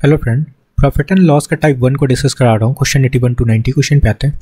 Hello friend, profit and loss का type 1 को discuss करा रहा हूँ। क्वेश्चन 81 टू 90 क्वेश्चन पे आते हैं।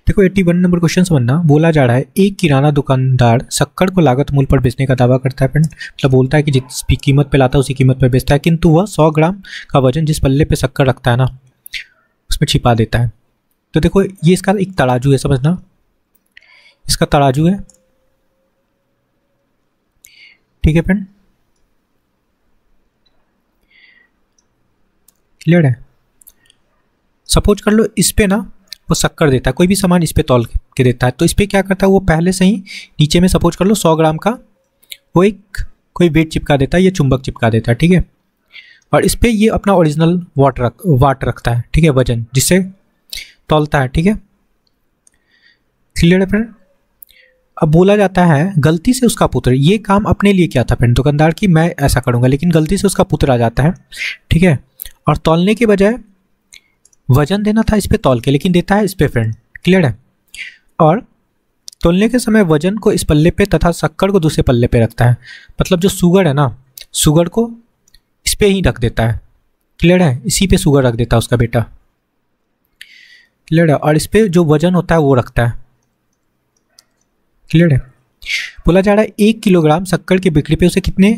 देखो 81 नंबर क्वेश्चन समझना। बोला जा रहा है एक किराना दुकानदार शक्कर को लागत मूल्य पर बेचने का दावा करता है फ्रेंड। मतलब बोलता है कि जिस कीमत पे लाता है उसी कीमत पर बेचता है, किंतु वह 100 ग्राम का वजन जिस पल्ले पे शक्कर रखता है ना उसमें छिपा देता है। तो देखो ये इसका एक तराजू है, समझना, इसका तराजू है, ठीक है फ्रेंड, क्लियर है। सपोज कर लो इस पे ना वो शक्कर देता है, कोई भी सामान इस पे तौल के देता है, तो इस पे क्या करता है वो पहले से ही नीचे में सपोज कर लो 100 ग्राम का वो एक कोई वेट चिपका देता है, ये चुंबक चिपका देता है, ठीक है। और इस पे ये अपना ओरिजिनल वाट रखता है, ठीक है, वजन जिससे तौलता है, ठीक है, क्लियर है फ्रेंड। अब बोला जाता है गलती से उसका पुत्र, ये काम अपने लिए किया था फ्रेंड दुकानदार की मैं ऐसा करूँगा, लेकिन गलती से उसका पुत्र आ जाता है, ठीक है, और तौलने के बजाय वजन देना था इस पे तौल के, लेकिन देता है इस पे फ्रेंड, क्लियर है। और तौलने के समय वजन को इस पल्ले पे तथा शक्कर को दूसरे पल्ले पे रखता है। मतलब जो शुगर है ना, शुगर को इस पे ही रख देता है, क्लियर है, इसी पे शुगर रख देता है उसका बेटा, क्लियर है, और इस पे जो वजन होता है वो रखता है, क्लियर है। बोला जा रहा है 1 किलोग्राम शक्कर की बिक्री पे उसे कितने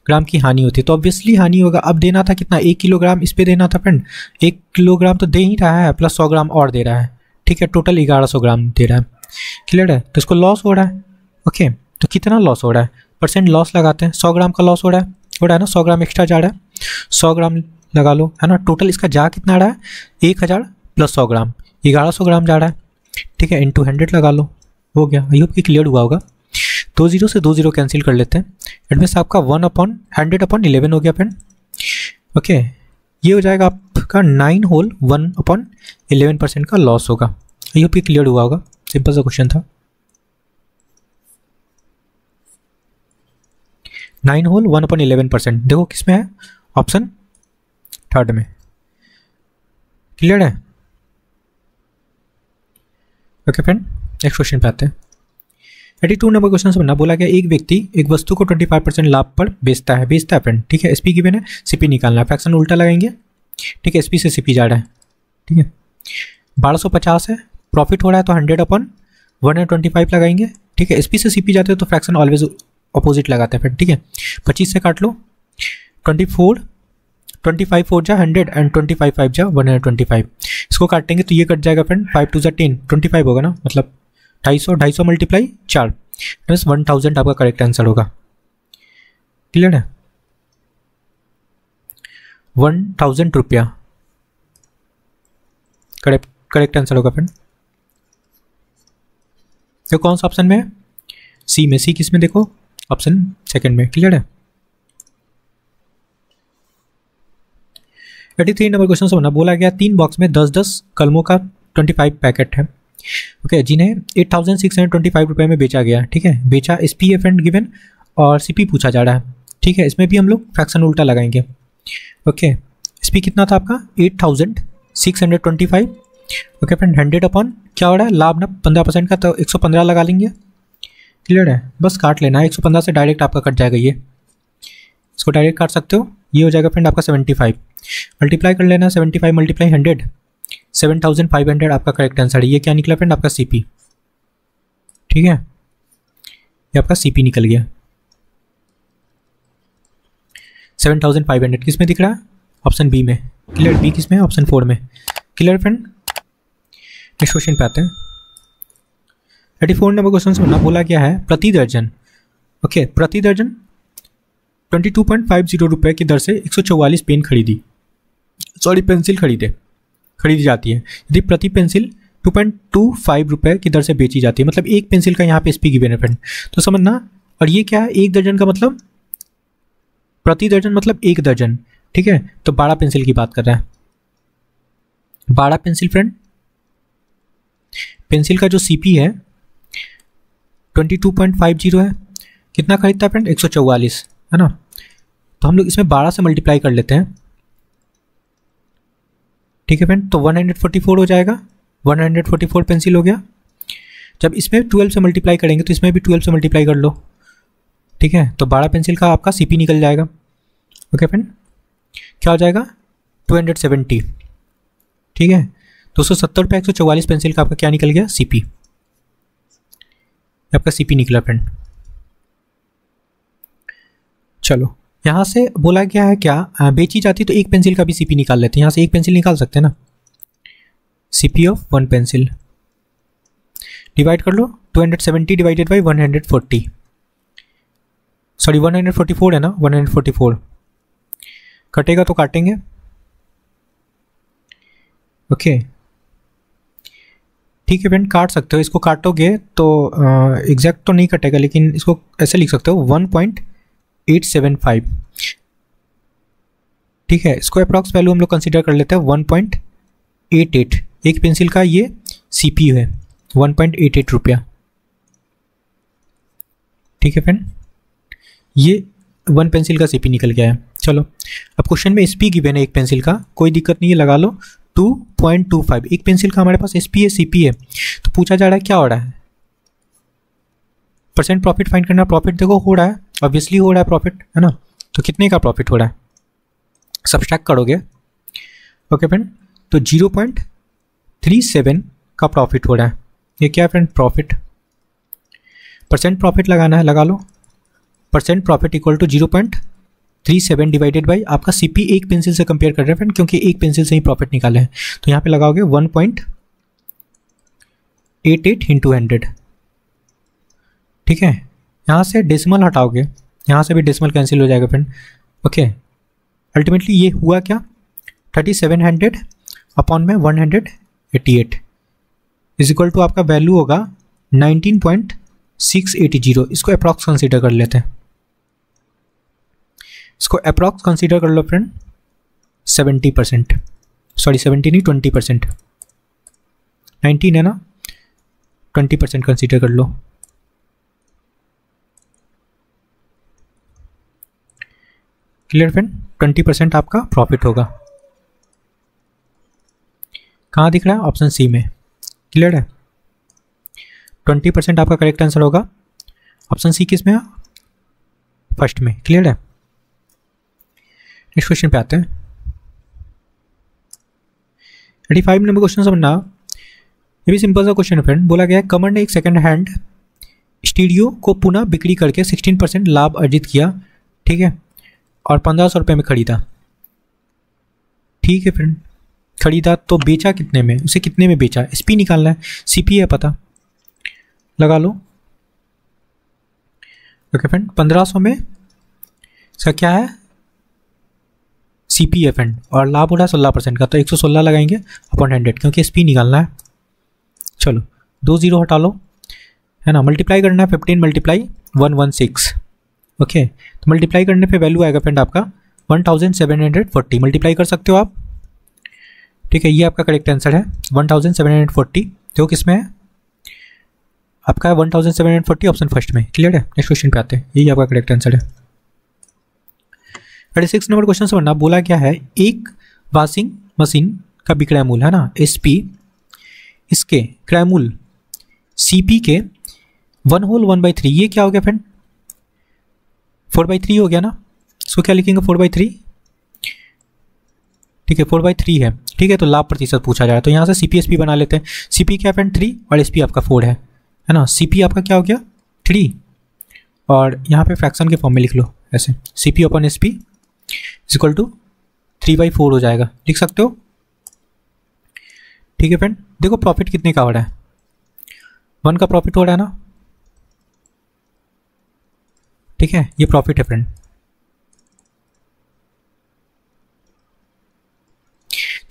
ग्राम की हानि होती है, तो ऑब्वियसली हानि होगा। अब देना था कितना, 1 किलोग्राम इस पे देना था फ्रेंड, 1 किलोग्राम तो दे ही रहा है प्लस 100 ग्राम और दे रहा है, ठीक है, टोटल 1100 ग्राम दे रहा है, क्लियर है। तो इसको लॉस हो रहा है, ओके, तो कितना लॉस हो रहा है, परसेंट लॉस लगाते हैं, 100 ग्राम का लॉस हो रहा है ना, 100 ग्राम एक्स्ट्रा जा रहा है, 100 ग्राम लगा लो, है ना। टोटल इसका जा कितना आ रहा है 1000 प्लस 100 ग्राम 1100 ग्राम जा रहा है, ठीक है, इंटू 100 लगा लो, हो गया। आई होप कि क्लियर हुआ होगा। 2 जीरो से 2 जीरो कैंसिल कर लेते हैं, एडमिस आपका 1/100/11 हो गया फ्रेंड, ओके। ये हो जाएगा आपका 9 होल 1/11% का लॉस होगा। आई होप कि क्लियर हुआ होगा, सिंपल सा क्वेश्चन था। 9 होल 1/11%, देखो किस में है, ऑप्शन थर्ड में, क्लियर है, ओके फ्रेंड। नेक्स्ट क्वेश्चन पे आते हैं। 82 नंबर क्वेश्चन से बनना। बोला गया एक व्यक्ति एक वस्तु को 25% लाभ पर बेचता है फ्रेंड, ठीक है। एसपी गिवन है, सीपी निकालना है, फ्रैक्शन उल्टा लगाएंगे, ठीक है, एसपी से सीपी जा रहा है, ठीक है। 1250 है, प्रॉफिट हो रहा है तो 100/125 लगाएंगे, ठीक है। एसपी से सीपी जाते हो तो फ्रैक्शन ऑलवेज अपोजिट लगाते हैं फ्रेंड, ठीक है। 25 से काट लो, 25 4 जा 100 एंड 25 5 जा 125, इसको काटेंगे तो ये कट जाएगा फ्रेंड, 5 2 जा 10, 25 होगा ना, मतलब 250 मल्टीप्लाई 4 प्लस 1000 आपका करेक्ट आंसर होगा, क्लियर है। 1000 रुपया करेक्ट आंसर होगा फ्रेंड। तो कौन सा ऑप्शन में है, सी में, सी किस में, देखो ऑप्शन सेकंड में, क्लियर है। 83 नंबर क्वेश्चन से बना। बोला गया 3 बॉक्स में 10-10 कलमों का 25 पैकेट है, ओके, जिन्हें 8625 रुपये में बेचा गया, ठीक है। बेचा एसपी है फ्रेंड गिवन और सीपी पूछा जा रहा है, ठीक है। इसमें भी हम लोग फ्रैक्शन उल्टा लगाएंगे, ओके। एसपी कितना था आपका 8625, ओके फ्रेंड, 100 अपॉन क्या हो रहा है लाभ ना 15% का, तो 115 लगा लेंगे, क्लियर है। बस काट लेना है, 115 से डायरेक्ट आपका कट जाएगा, ये इसको डायरेक्ट काट सकते हो, ये हो जाएगा फ्रेंड आपका 75, मल्टीप्लाई कर लेना, 75 मल्टीप्लाई 100 7500 आपका करेक्ट आंसर है। ये क्या निकला फ्रेंड आपका सीपी, ठीक है, ये आपका सीपी निकल गया। 7500 किस में दिख रहा है, ऑप्शन बी में, क्लियर। बी किस में है, ऑप्शन 4 में, क्लियर फ्रेंड। नेक्स्ट क्वेश्चन पे आते हैं। 84 नंबर क्वेश्चन से बनना। बोला गया है प्रति दर्जन, ओके, प्रति दर्जन 22.50 रुपये की दर से 144 पेन पेंसिल खरीदी जाती है। यदि प्रति पेंसिल 2.25 रुपये की दर से बेची जाती है, मतलब एक पेंसिल का यहाँ पे एसपी गिवन है फ्रेंड, तो समझना। और ये क्या है, एक दर्जन का मतलब प्रति दर्जन मतलब एक दर्जन, ठीक है, तो 12 पेंसिल की बात कर रहा है, 12 पेंसिल फ्रेंड। पेंसिल का जो सीपी है 22.50 है, कितना खरीदता है फ्रेंड 144, है ना। तो हम लोग इसमें 12 से मल्टीप्लाई कर लेते हैं, ठीक है फ्रेंड, तो 144 हो जाएगा, 144 पेंसिल हो गया। जब इसमें 12 से मल्टीप्लाई करेंगे तो इसमें भी 12 से मल्टीप्लाई कर लो, ठीक है, तो 12 पेंसिल का आपका सीपी निकल जाएगा, ओके फ्रेंड। क्या हो जाएगा 270, ठीक है। 270 पे 144 पेंसिल का आपका क्या निकल गया, सीपी, आपका सीपी निकला फ्रेंड। चलो यहाँ से बोला गया है क्या, बेची जाती तो एक पेंसिल का भी सीपी निकाल लेते हैं। यहाँ से एक पेंसिल निकाल सकते हैं ना, सीपी ऑफ 1 पेंसिल, डिवाइड कर लो 270 डिवाइडेड बाई 140, सॉरी 144 है ना, 144 कटेगा तो काटेंगे, ओके ठीक है फ्रेंड, काट सकते हो इसको, काटोगे तो एग्जैक्ट तो नहीं कटेगा, लेकिन इसको ऐसे लिख सकते हो 1.875, ठीक है। इसको अप्रॉक्स वैल्यू हम लोग कंसीडर कर लेते हैं 1.88, एक पेंसिल का ये सीपी है 1.88 रुपया, ठीक है फ्रेंड, ये 1 पेंसिल का सीपी निकल गया है। चलो अब क्वेश्चन में एसपी गिवन है एक पेंसिल का, कोई दिक्कत नहीं है, लगा लो 2.25, एक पेंसिल का हमारे पास एसपी है, सीपी है, तो पूछा जा रहा है क्या हो रहा है, परसेंट प्रॉफिट फाइंड करना। प्रॉफिट देखो हो रहा है, ऑब्वियसली हो रहा है प्रॉफिट, है ना, तो कितने का प्रॉफिट हो रहा है, सब्सट्रैक्ट करोगे, ओके फ्रेंड, तो 0.37 का प्रॉफिट हो रहा है। ये क्या है फ्रेंड, प्रॉफिट, परसेंट प्रॉफिट लगाना है, लगा लो, percent profit equal to 0.37 divided by आपका सीपी, एक पेंसिल से कंपेयर कर रहे हैं फ्रेंड, क्योंकि एक पेंसिल से ही प्रॉफिट निकाले हैं, तो यहाँ पे लगाओगे 1.88 इंटू 100, ठीक है। यहाँ से डेसिमल हटाओगे, यहाँ से भी डेसिमल कैंसिल हो जाएगा फ्रेंड, ओके। अल्टीमेटली ये हुआ क्या, 3700 अपॉन में 188 इज इक्वल टू आपका वैल्यू होगा 19.680, इसको अप्रॉक्स कंसीडर कर लेते हैं, इसको अप्रॉक्स कंसीडर कर लो फ्रेंड 70%, सॉरी 70 नहीं 20%, 19 है ना, 20% कंसीडर कर लो, क्लियर फ्रेंड, 20% आपका प्रॉफिट होगा। कहाँ दिख रहा है, ऑप्शन सी में, क्लियर है, 20% आपका करेक्ट आंसर होगा, ऑप्शन सी किस में है, फर्स्ट में, क्लियर है। नेक्स्ट क्वेश्चन पे आते हैं, 85 नंबर क्वेश्चन समझना, ये भी सिंपल सा क्वेश्चन है फ्रेंड। बोला गया है कमर ने एक सेकंड हैंड स्टीरियो को पुनः बिक्री करके 16% लाभ अर्जित किया, ठीक है, और 1500 रुपये में खरीदा, ठीक है फ्रेंड, खरीदा तो बेचा कितने में, उसे कितने में बेचा, एसपी निकालना है, सीपी है पता, लगा लो, ओके फ्रेंड। 1500 में इसका क्या है, सीपी है फ्रेंड, और लाभ हो रहा है 16% का, तो 116 लगाएंगे अपॉन 100, क्योंकि एसपी निकालना है। चलो 2 0 हटा लो, है ना, मल्टीप्लाई करना है, 15 मल्टीप्लाई 116, ओके, तो मल्टीप्लाई करने पे वैल्यू आएगा फ्रेंड आपका 1740, मल्टीप्लाई कर सकते हो आप, ठीक है, ये आपका करेक्ट आंसर है 1740, तो किस में है आपका 1740, ऑप्शन फर्स्ट में, क्लियर है। नेक्स्ट क्वेश्चन पे आते हैं, यही आपका करेक्ट आंसर है। 36 नंबर क्वेश्चन से बनना, बोला क्या है एक वॉशिंग मशीन का विक्रय मूल्य है ना, एसपी, इसके क्रय मूल्य सीपी के 1/3, ये क्या हो गया फ्रेंड, 4/3 हो गया ना, इसको क्या लिखेंगे 4/3, ठीक है 4/3 है, ठीक है, तो लाभ प्रतिशत पूछा जा रहा है, तो यहाँ से सीपी एसपी बना लेते हैं। सीपी क्या फ्रेंड 3 और एसपी आपका 4 है ना, सीपी आपका क्या हो गया 3, और यहाँ पे फ्रैक्शन के फॉर्म में लिख लो ऐसे, CP upon SP is equal to 3/4 हो जाएगा, लिख सकते हो, ठीक है फ्रेंड। देखो प्रॉफिट कितने का हो रहा है, 1 का प्रॉफिट हो रहा है ना, ठीक है, ये प्रॉफिट है फ्रेंड।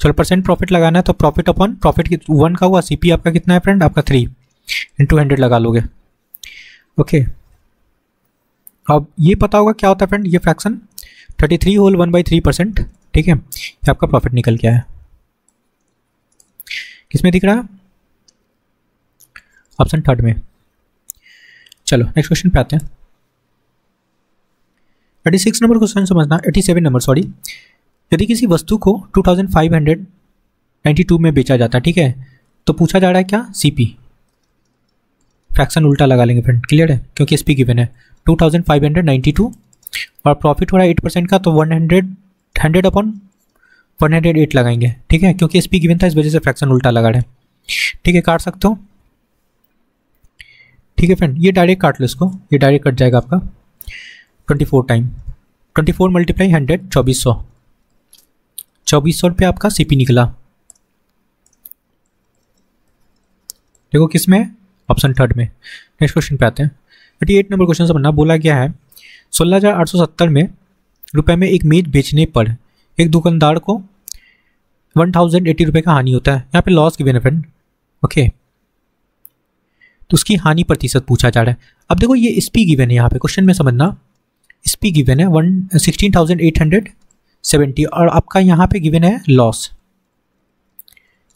चलो परसेंट प्रॉफिट लगाना है, तो प्रॉफिट अपॉन प्रॉफिट 1 का हुआ, सीपी आपका कितना है फ्रेंड, आपका 3 इंटू 100 लगा लोगे, ओके। अब ये पता होगा क्या होता है फ्रेंड, ये फ्रैक्शन 33 होल 1/3%, ठीक है, ये आपका प्रॉफिट निकल गया है, किसमें दिख रहा है, ऑप्शन थर्ड में। चलो नेक्स्ट क्वेश्चन पे आते हैं, 36 नंबर क्वेश्चन समझना, 87 नंबर सॉरी। यदि किसी वस्तु को 2592 में बेचा जाता है, ठीक है, तो पूछा जा रहा है क्या, सीपी, फ्रैक्शन उल्टा लगा लेंगे फ्रेंड, क्लियर है, क्योंकि एसपी गिवन है 2592 और प्रॉफिट हो रहा है 8% का, तो 100 अपॉन 108 लगाएंगे, ठीक है, क्योंकि एसपी गिवन था इस वजह से फ्रैक्शन उल्टा लगा रहे हैं, ठीक है, काट सकते हो, ठीक है फ्रेंड, ये डायरेक्ट काट लो इसको, ये डायरेक्ट कट जाएगा आपका 24 टाइम, 24 मल्टीप्लाई 100, 2400, 2400 रुपये आपका सीपी निकला। देखो किस में, ऑप्शन थर्ड में। नेक्स्ट क्वेश्चन पे आते हैं। 38 नंबर क्वेश्चन से बनना बोला गया है 16,870 में रुपए में एक मेज बेचने पर एक दुकानदार को 1080 रुपये का हानि होता है। यहाँ पे लॉस गिवन है फ्रेंड, ओके, तो उसकी हानि प्रतिशत पूछा जा रहा है। अब देखो ये एसपी गिवन है, यहाँ पे क्वेश्चन में समझना, एसपी गिवन है 16,870 और आपका यहाँ पे गिवन है लॉस,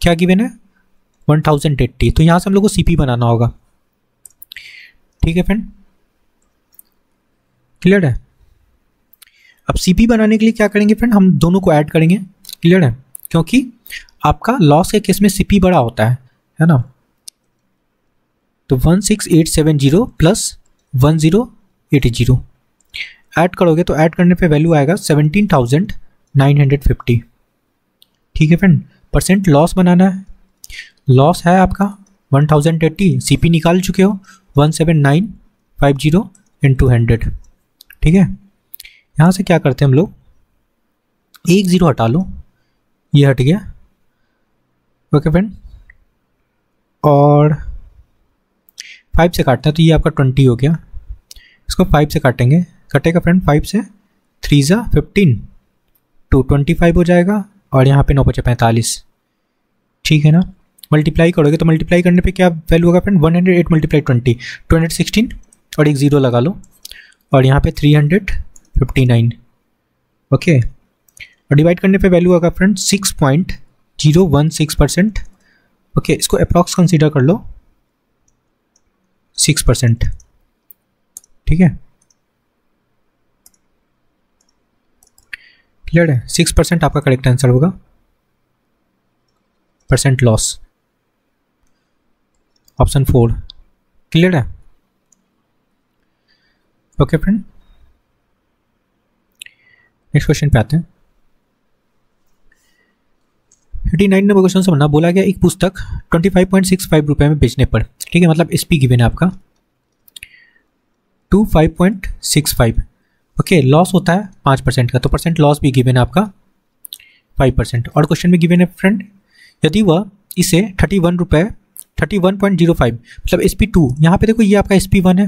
क्या गिवन है 1080, तो यहाँ से हम लोग को सीपी बनाना होगा, ठीक है फ्रेंड, क्लियर है। अब सीपी बनाने के लिए क्या करेंगे फ्रेंड, हम दोनों को ऐड करेंगे, क्लियर है, क्योंकि आपका लॉस के केस में सीपी बड़ा होता है ना। तो 16870 प्लस 1080 ऐड करोगे तो ऐड करने पे वैल्यू आएगा 17,950, ठीक है फ्रेंड। परसेंट लॉस बनाना है, लॉस है आपका 1080, सीपी निकाल चुके हो 17950 इंटू 100, ठीक है। यहाँ से क्या करते हैं हम लोग, एक ज़ीरो हटा लो, ये हट गया, ओके फ्रेंड, और 5 से काटते हैं तो ये आपका 20 हो गया, इसको 5 से काटेंगे, कटेगा फ्रेंड 5 से, 3 ज़ा 15, 225 हो जाएगा, और यहाँ पे 9 बचे 45, ठीक है ना। मल्टीप्लाई करोगे तो मल्टीप्लाई करने पे क्या वैल्यू होगा फ्रेंड, 108 मल्टीप्लाई 20, 216 और एक ज़ीरो लगा लो, और यहाँ पे 359, ओके, और डिवाइड करने पे वैल्यू होगा फ्रेंड 6.016%, ओके, इसको अप्रॉक्स कंसीडर कर लो 6%, ठीक है, क्लियर है, 6% आपका करेक्ट आंसर होगा, परसेंट लॉस, ऑप्शन 4, क्लियर है, ओके फ्रेंड। नेक्स्ट क्वेश्चन पे आते हैं। 39 नंबर क्वेश्चन से बनना बोला गया एक पुस्तक 25.65 रुपये में बेचने पर, ठीक है, मतलब एसपी गिवन है आपका 25.65, ओके, लॉस होता है 5% का, तो परसेंट लॉस भी गिवन है आपका 5%, और क्वेश्चन में गिवन है फ्रेंड यदि वह इसे 31.05 मतलब SP2, यहाँ पे देखो ये आपका SP1 है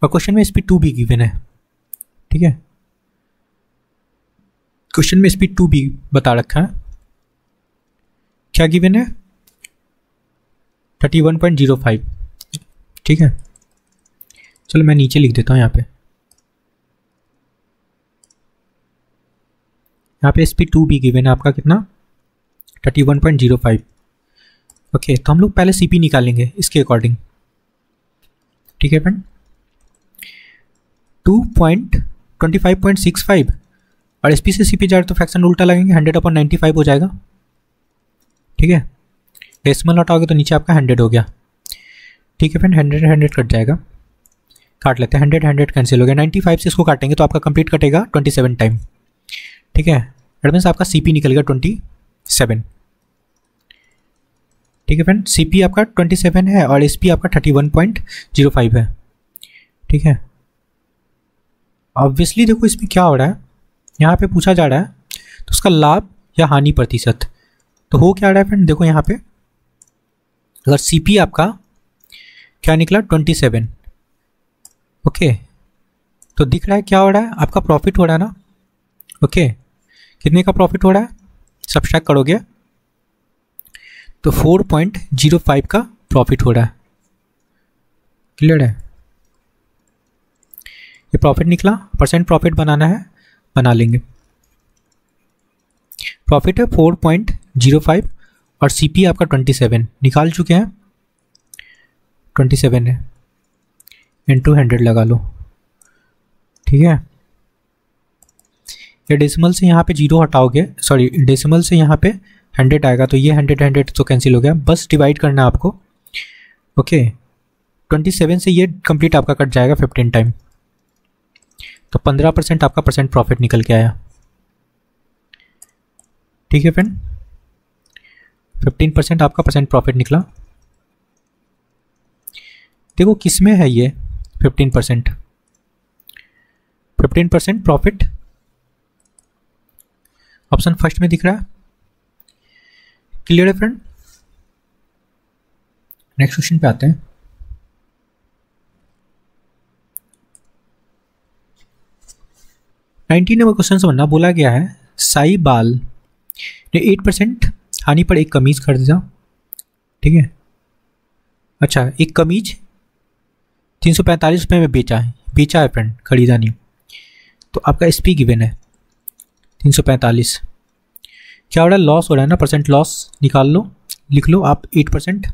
और क्वेश्चन में SP2 भी गिवन है, ठीक है, क्वेश्चन में SP2 भी बता रखा है, क्या गिवन है 31.05, ठीक है, चलो मैं नीचे लिख देता हूँ, यहाँ पे SP2 भी गिवन है आपका कितना 31.05, ओके, तो हम लोग पहले सीपी निकालेंगे इसके अकॉर्डिंग, ठीक है फ्रेंड, 2.25.65 और एसपी से सीपी जा रहे तो फ्रैक्शन उल्टा लगेंगे, 100/95 हो जाएगा, ठीक है, डेसिमल हटाओगे तो नीचे आपका 100 हो गया, ठीक है फ्रेंड, 100 कट जाएगा, काट लेते हैं, 100 कैंसिल हो गया, 95 से इसको काटेंगे तो आपका कंप्लीट कटेगा 27 टाइम, ठीक है, दैट मीन्स आपका सीपी निकलेगा 27, ठीक है फ्रेंड, सीपी आपका 27 है और एसपी आपका 31.05 है, ठीक है। ऑब्वियसली देखो इसमें क्या हो रहा है, यहाँ पे पूछा जा रहा है तो उसका लाभ या हानि प्रतिशत, तो हो क्या रहा है फ्रेंड, देखो यहाँ पे अगर सीपी आपका क्या निकला 27, ओके, तो दिख रहा है क्या हो रहा है, आपका प्रॉफिट हो रहा है ना, ओके, कितने का प्रॉफिट हो रहा है, सब्सट्रैक्ट करोगे तो 4.05 का प्रॉफिट हो रहा है, क्लियर है, ये प्रॉफिट निकला, परसेंट प्रॉफिट बनाना है, बना लेंगे, प्रॉफिट है 4.05 और सीपी आपका 27 निकाल चुके हैं, 27 है, इंटू 100 लगा लो, ठीक है, ये डेसिमल से यहाँ पे 0 हटाओगे, सॉरी डेसिमल से यहाँ पे 100 आएगा तो ये 100 तो कैंसिल हो गया, बस डिवाइड करना है आपको, ओके, 27 से ये कंप्लीट आपका कट जाएगा 15 टाइम, तो 15% आपका परसेंट प्रॉफिट निकल के आया, ठीक है फ्रेंड, 15% आपका परसेंट प्रॉफिट निकला। देखो किस में है ये 15%, 15% प्रॉफिट ऑप्शन फर्स्ट में दिख रहा है। क्लियर है फ्रेंड? नेक्स्ट क्वेश्चन पे आते हैं। नंबर क्वेश्चन समझना, बोला गया है साई बाल ने 8% हानि पर एक कमीज खरीदा। ठीक है, अच्छा एक कमीज 345 रुपये में बेचा है फ्रेंड, खरीदा नहीं। तो आपका एसपी गिवन है 345, क्या हो रहा है, लॉस हो रहा है ना, परसेंट लॉस निकाल लो, लिख लो आप 8%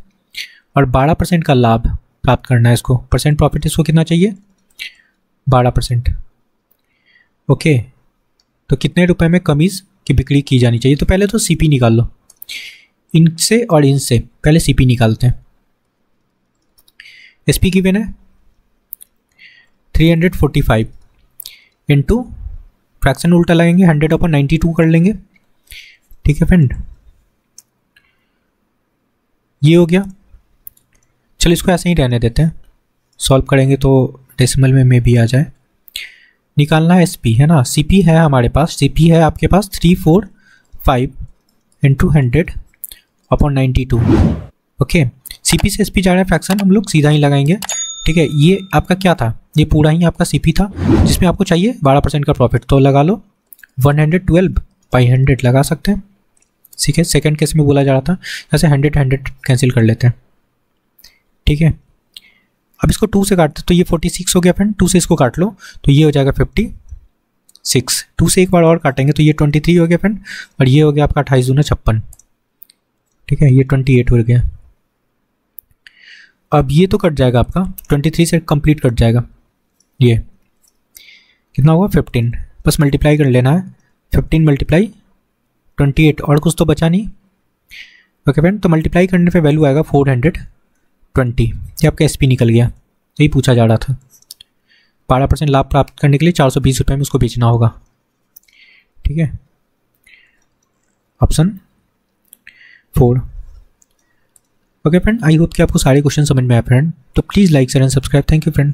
और 12% का लाभ प्राप्त करना है इसको। परसेंट प्रॉफिट इसको कितना चाहिए, 12%। ओके, तो कितने रुपए में कमीज़ की बिक्री की जानी चाहिए? तो पहले तो सीपी निकाल लो, इनसे और इनसे पहले सीपी निकालते हैं। एसपी गिवन है 345 इंटू फ्रैक्शन उल्टा लगेंगे, 100/92 कर लेंगे। ठीक है फ्रेंड, ये हो गया। चलो इसको ऐसे ही रहने देते हैं, सॉल्व करेंगे तो डेसिमल में भी आ जाए। निकालना है एसपी, है ना, सीपी है हमारे पास, सीपी है आपके पास 345 इंटू 100/92। ओके, सीपी से एसपी जा रहा है फ्रैक्शन, हम लोग सीधा ही लगाएंगे। ठीक है, ये आपका क्या था, ये पूरा ही आपका सीपी था जिसमें आपको चाहिए 12% का प्रॉफिट, तो लगा लो 112/100 लगा सकते हैं। ठीक है, सेकंड केस में बोला जा रहा था, जैसे 100 कैंसिल कर लेते हैं। ठीक है, अब इसको 2 से काटते तो ये 46 हो गया फ्रेंड, 2 से इसको काट लो तो ये हो जाएगा 56। 2 से एक बार और काटेंगे तो ये 23 हो गया फ्रेंड, और ये हो गया आपका 28 दूना 56। ठीक है, ये 28 हो गया। अब ये तो कट जाएगा आपका, 23 से कंप्लीट कट जाएगा, ये कितना हुआ 15, बस मल्टीप्लाई कर लेना है, 15 × 28, और कुछ तो बचा नहीं। ओके फ्रेंड, तो मल्टीप्लाई करने पे वैल्यू आएगा 420। ये आपका एसपी निकल गया, यही पूछा जा रहा था। 12% लाभ प्राप्त करने के लिए 420 रुपये में उसको बेचना होगा। ठीक है, option 4। Okay friend, I hope कि आपको सारे क्वेश्चन समझ में आए फ्रेंड, तो please like share and subscribe. Thank you friend.